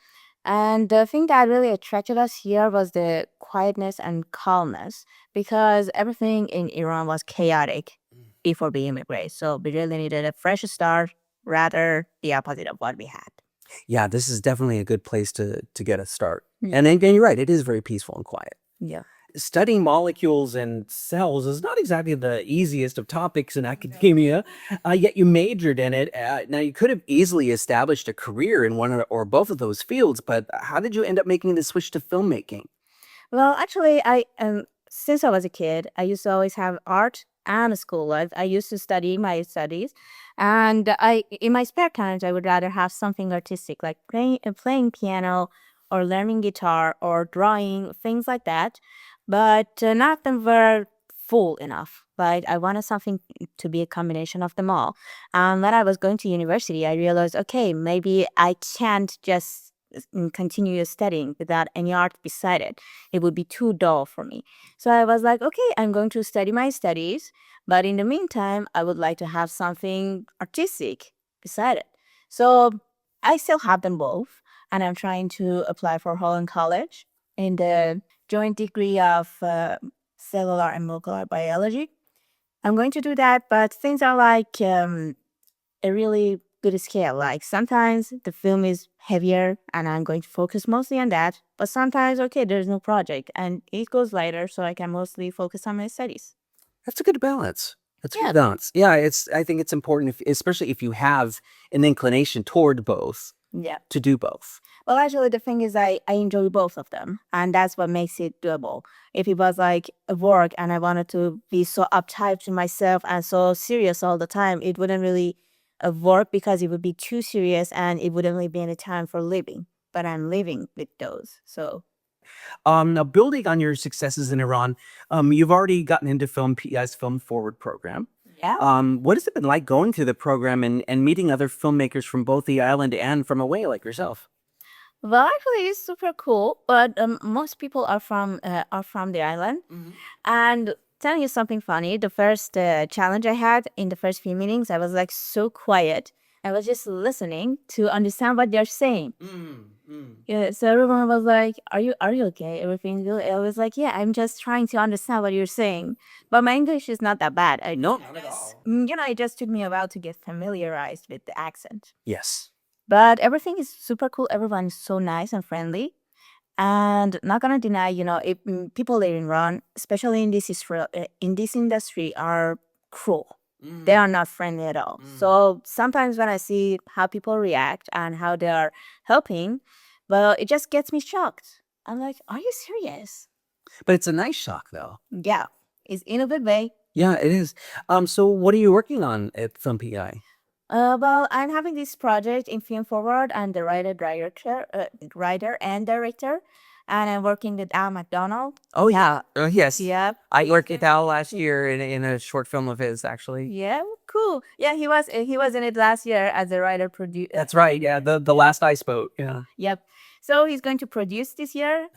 And the thing that really attracted us here was the quietness and calmness, because everything in Iran was chaotic before we immigrated. So we really needed a fresh start, rather the opposite of what we had. Yeah, this is definitely a good place to get a start. And again, you're right, it is very peaceful and quiet. Yeah. Studying molecules and cells is not exactly the easiest of topics in academia, yet you majored in it. Now, you could have easily established a career in one or both of those fields, but how did you end up making the switch to filmmaking? Well, actually, since I was a kid, I used to always have art and school life. I used to study my studies, and in my spare times, I would rather have something artistic, like playing piano or learning guitar or drawing, things like that. But none of them were full enough. Right? I wanted something to be a combination of them all. And when I was going to university, I realized, okay, maybe I can't just continue studying without any art beside it. It would be too dull for me. So I was like, okay, I'm going to study my studies, but in the meantime, I would like to have something artistic beside it. So I still have them both, and I'm trying to apply for Holland College in the joint degree of cellular and molecular biology. I'm going to do that, but things are like a really good scale. Like sometimes the film is heavier and I'm going to focus mostly on that. But sometimes, okay, there's no project and it goes lighter, so I can mostly focus on my studies. That's a good balance. That's a Yeah. good balance. Yeah, I think it's important, especially if you have an inclination toward both, Yeah. to do both. Well, actually, the thing is, I enjoy both of them, and that's what makes it doable. If it was like a work and I wanted to be so uptight to myself and so serious all the time, it wouldn't really work because it would be too serious and it wouldn't really be any time for living. But I'm living with those, so. Now, building on your successes in Iran, you've already gotten into Film PEI's Film Forward program. Yeah. What has it been like going through the program and meeting other filmmakers from both the island and from away like yourself? Well, actually, it's super cool, but most people are from the island. And telling you something funny, the first challenge I had in the first few meetings, I was like so quiet. I was just listening to understand what they're saying. Yeah, so everyone was like, "Are you okay? Everything's good?" I was like, "Yeah, I'm just trying to understand what you're saying." But my English is not that bad. No, not at all. It just took me a while to get familiarized with the accent. Yes. But everything is super cool. Everyone is so nice and friendly. And not gonna deny, people there in Iran, especially in this industry, are cruel. They are not friendly at all. So sometimes when I see how people react and how they are helping, well, it just gets me shocked. I'm like, are you serious? But it's a nice shock, though. Yeah, it's in a good way. Yeah, it is. So what are you working on at Film PEI? Well, I'm having this project in Film Forward and the writer and director, and I'm working with Al McDonald. Oh, yeah. Yes. Yep. I worked with Al last year in a short film of his, actually. Yeah, cool. Yeah, he was in it last year as a writer producer. That's right. Yeah, the last ice boat. Yeah. Yep. So he's going to produce this year.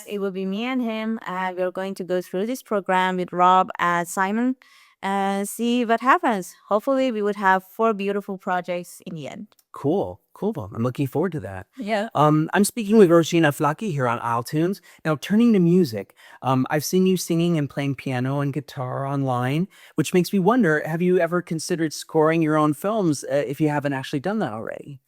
It will be me and him, and we're going to go through this program with Rob and Simon and see what happens. Hopefully, we would have 4 beautiful projects in the end. Cool. I'm looking forward to that. Yeah. I'm speaking with Rojin Aflaki here on iTunes. Now, turning to music, I've seen you singing and playing piano and guitar online, which makes me wonder, have you ever considered scoring your own films if you haven't actually done that already?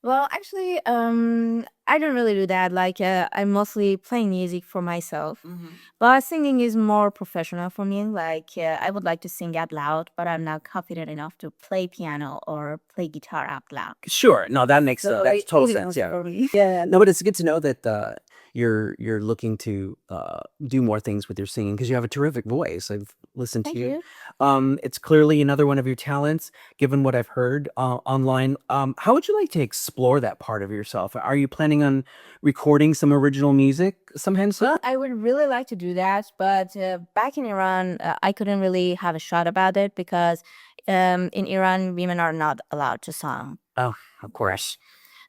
Well, actually, I don't really do that. Like, I'm mostly playing music for myself. But singing is more professional for me. Like, I would like to sing out loud, but I'm not confident enough to play piano or play guitar out loud. Sure. No, that makes So that's it total is sense. Yeah. for me. Yeah. No, but it's good to know that you're looking to do more things with your singing because you have a terrific voice. I've listened Thank to you. you. It's clearly another one of your talents, given what I've heard online. How would you like to explore that part of yourself? Are you planning on recording some original music sometime soon? I would really like to do that, but back in Iran, I couldn't really have a shot about it because in Iran, women are not allowed to sing. Oh, of course.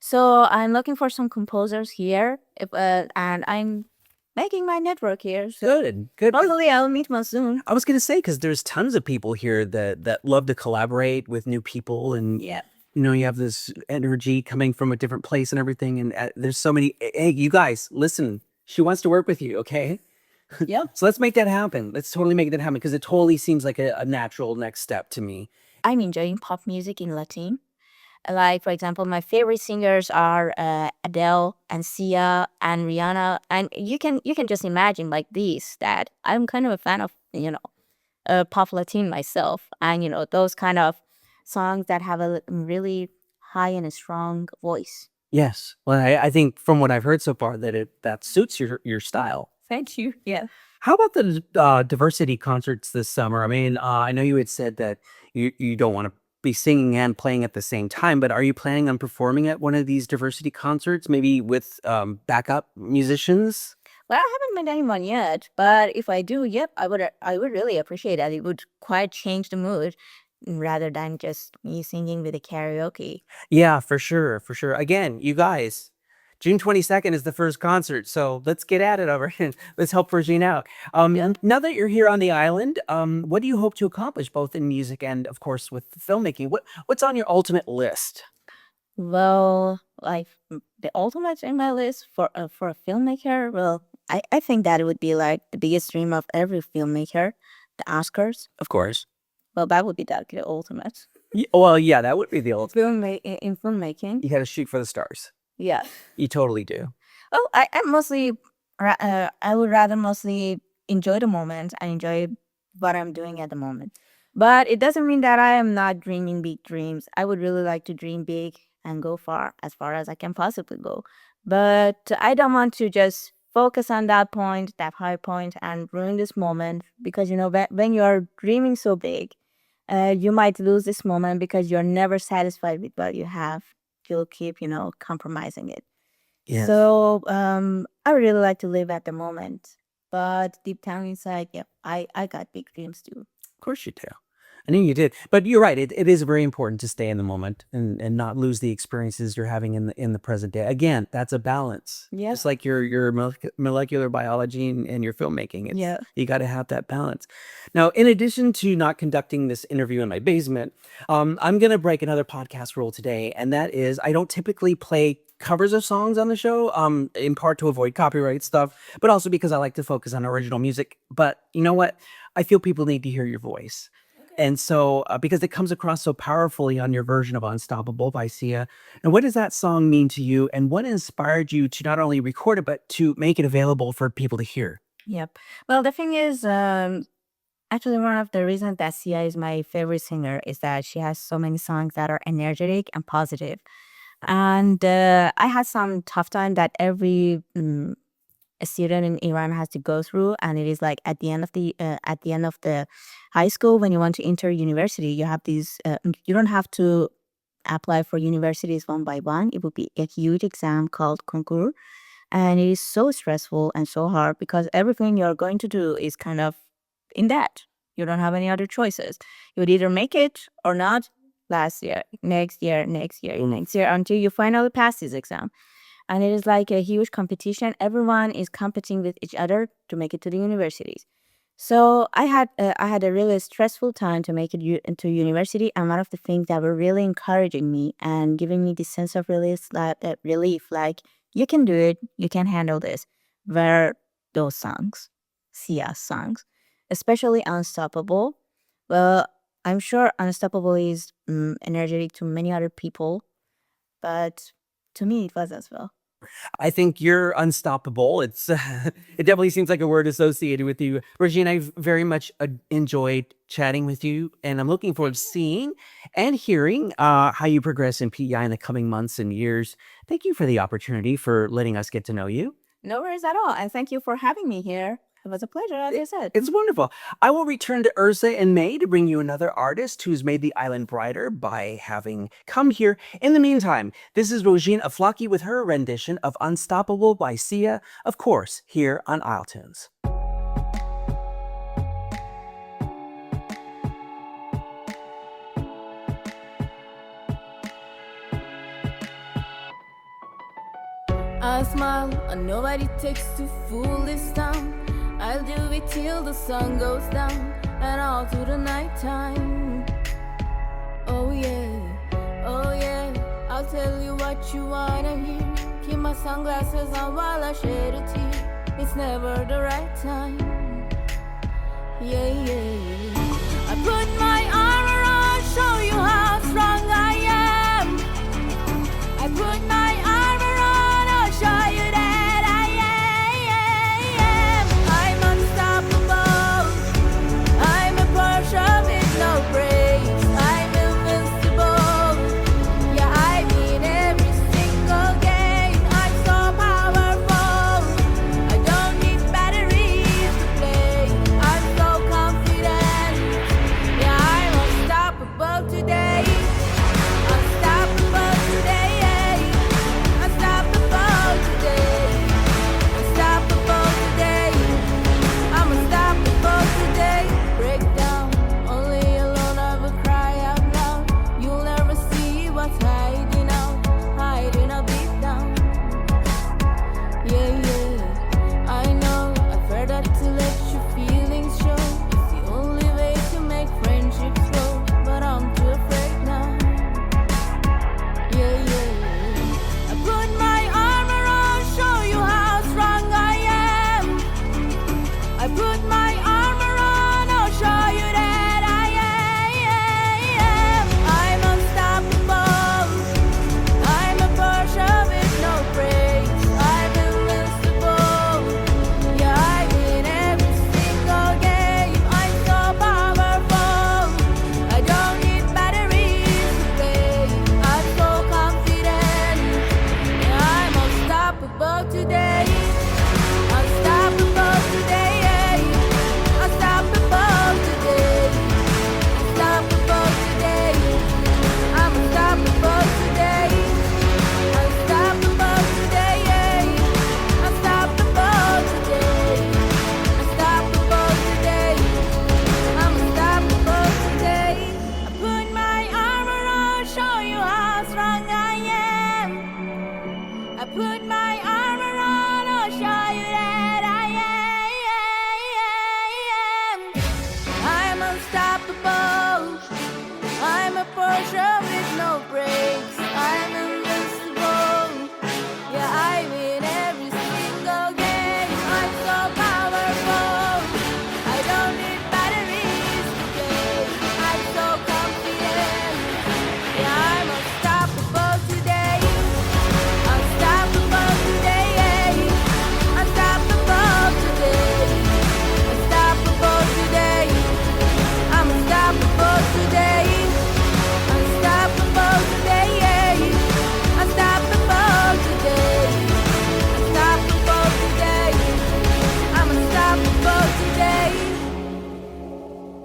So I'm looking for some composers here, and I'm making my network here. So Good. hopefully I'll meet one soon. I was gonna say because there's tons of people here that love to collaborate with new people, and Yeah. you have this energy coming from a different place and everything. And there's so many. Hey, you guys, listen. She wants to work with you, okay? Yep. So let's make that happen. Let's totally make that happen because it totally seems like a natural next step to me. I'm enjoying pop music in Latin. Like, for example, my favorite singers are Adele and Sia and Rihanna. And you can just imagine like these that I'm kind of a fan of, pop Latin myself. And, those kind of songs that have a really high and a strong voice. Yes. Well, I think from what I've heard so far that suits your style. Thank you. Yeah. How about the diversity concerts this summer? I mean, I know you had said that you don't want to be singing and playing at the same time, but are you planning on performing at one of these diversity concerts, maybe with backup musicians? Well, I haven't met anyone yet, but if I do, yep, I would really appreciate that. It would quite change the mood rather than just me singing with a karaoke. Yeah, for sure. Again, you guys, June 22nd is the first concert, so let's get at it over here. Let's help Rojin out. Now that you're here on the island, what do you hope to accomplish both in music and, of course, with filmmaking? What's on your ultimate list? Well, like the ultimate in my list for a filmmaker, well, I think that it would be like the biggest dream of every filmmaker, the Oscars. Of course. Well, that would be the ultimate. Well, yeah, that would be the old. In filmmaking. You got to shoot for the stars. Yeah. You totally do. Oh, I mostly, I would rather mostly enjoy the moment and enjoy what I'm doing at the moment. But it doesn't mean that I am not dreaming big dreams. I would really like to dream big and go far as I can possibly go. But I don't want to just focus on that point, that high point, and ruin this moment because, when you're dreaming so big, you might lose this moment because you're never satisfied with what you have. You'll keep, compromising it. Yes. So I would really like to live at the moment. But deep down inside, yeah, I got big dreams too. Of course you do. I knew you did. But you're right. It is very important to stay in the moment and not lose the experiences you're having in the present day. Again, that's a balance. Yeah. Just like your molecular biology and your filmmaking. Yeah. You got to have that balance. Now, in addition to not conducting this interview in my basement, I'm going to break another podcast rule today. And that is I don't typically play covers of songs on the show, in part to avoid copyright stuff, but also because I like to focus on original music. But you know what? I feel people need to hear your voice. And so, because it comes across so powerfully on your version of Unstoppable by Sia. And what does that song mean to you? And what inspired you to not only record it, but to make it available for people to hear? Yep. Well, the thing is, actually, one of the reasons that Sia is my favorite singer is that she has so many songs that are energetic and positive. And I had some tough time that every a student in Iran has to go through, and it is like at the end of the high school, when you want to enter university, you have these. You don't have to apply for universities one by one. It would be a huge exam called concours, and it is so stressful and so hard because everything you're going to do is kind of in that. You don't have any other choices. You would either make it or not. Last year, next year, until you finally pass this exam. And it is like a huge competition. Everyone is competing with each other to make it to the universities. So I had a really stressful time to make it into university. And one of the things that were really encouraging me and giving me this sense of relief, like you can do it, you can handle this, were those songs, Sia's songs, especially Unstoppable. Well, I'm sure Unstoppable is energetic to many other people, but to me it was as well. I think you're unstoppable. It definitely seems like a word associated with you. Rojin, I've very much enjoyed chatting with you, and I'm looking forward to seeing and hearing how you progress in PEI in the coming months and years. Thank you for the opportunity for letting us get to know you. No worries at all, and thank you for having me here. It was a pleasure, as you said. It's wonderful. I will return to Ursa in May to bring you another artist who's made the island brighter by having come here. In the meantime, this is Rojin Aflaki with her rendition of Unstoppable by Sia, of course, here on isletunes. I smile, I know what it takes to fool this town. I'll do it till the sun goes down and all through the nighttime. Oh yeah, I'll tell you what you wanna hear. Keep my sunglasses on while I shed a tear. It's never the right time. Yeah. I put my armor on, show you how strong I am. I put my armor on, I'll show you that I am. I'm unstoppable. I'm a Porsche with no brakes. I'm invincible. Yeah, I win every single game. I'm so powerful. I don't need batteries to play. I'm so confident. show with no breaks. I'm invincible. Yeah, I win every single game. I'm so powerful. I don't need batteries to play. I'm so confident. Yeah, I'm unstoppable today. Unstoppable today. Unstoppable today. Unstoppable today. I'm unstoppable today. Unstoppable today. Unstoppable today. Unstoppable today. I'm unstoppable today.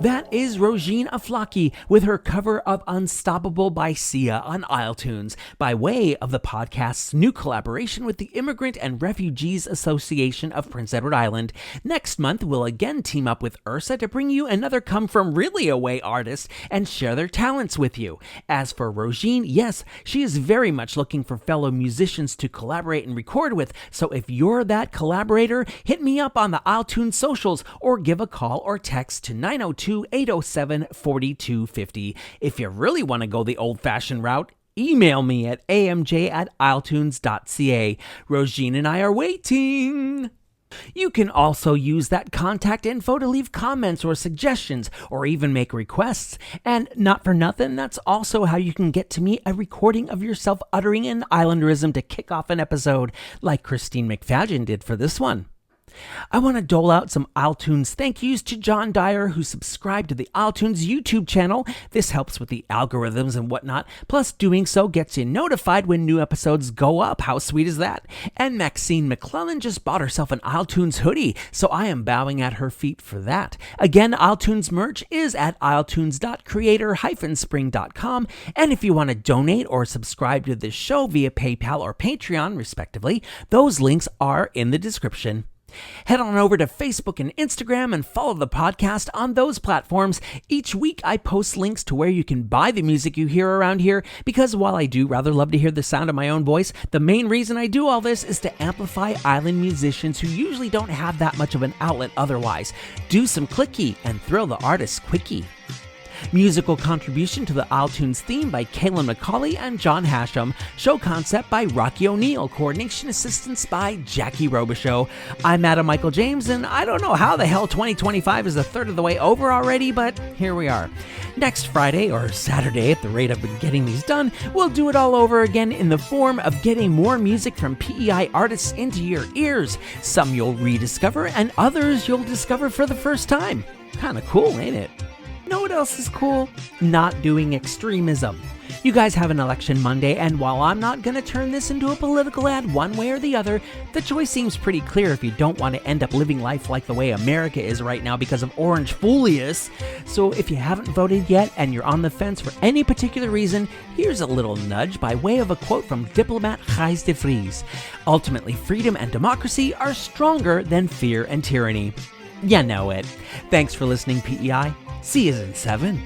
That is Rojin Aflaki with her cover of Unstoppable by Sia on isletunes, by way of the podcast's new collaboration with the Immigrant and Refugees Association of Prince Edward Island. Next month, we'll again team up with Ursa to bring you another come from really away artist and share their talents with you. As for Rojin, yes, she is very much looking for fellow musicians to collaborate and record with, so if you're that collaborator, hit me up on the isletunes socials or give a call or text to 902-807-4250. If you really want to go the old-fashioned route, email me at amj@isletunes.ca. Rojin and I are waiting. You can also use that contact info to leave comments or suggestions or even make requests. And not for nothing, that's also how you can get to me a recording of yourself uttering an Islanderism to kick off an episode, like Christine McFadden did for this one. I want to dole out some isletunes thank yous to John Dyer, who subscribed to the isletunes YouTube channel. This helps with the algorithms and whatnot. Plus, doing so gets you notified when new episodes go up. How sweet is that? And Maxine McClellan just bought herself an isletunes hoodie, so I am bowing at her feet for that. Again, isletunes merch is at isletunes.creator-spring.com. And if you want to donate or subscribe to this show via PayPal or Patreon, respectively, those links are in the description. Head on over to Facebook and Instagram and follow the podcast on those platforms. Each week I post links to where you can buy the music you hear around here, because while I do rather love to hear the sound of my own voice, the main reason I do all this is to amplify island musicians who usually don't have that much of an outlet otherwise. Do some clicky and thrill the artists quickie. Musical contribution to the isletunes theme by Kaylin McCauley and John Hashem. Show concept by Rocky O'Neill. Coordination assistance by Jackie Robichaux. I'm Adam Michael James, and I don't know how the hell 2025 is a third of the way over already, but here we are. Next Friday, or Saturday at the rate I've been getting these done, we'll do it all over again in the form of getting more music from PEI artists into your ears. Some you'll rediscover, and others you'll discover for the first time. Kinda cool, ain't it? Know what else is cool? Not doing extremism. You guys have an election Monday, and while I'm not going to turn this into a political ad one way or the other, the choice seems pretty clear if you don't want to end up living life like the way America is right now because of Orange Folius. So if you haven't voted yet and you're on the fence for any particular reason, here's a little nudge by way of a quote from diplomat Gijs de Vries. Ultimately, freedom and democracy are stronger than fear and tyranny. You know it. Thanks for listening, PEI. See you in 7.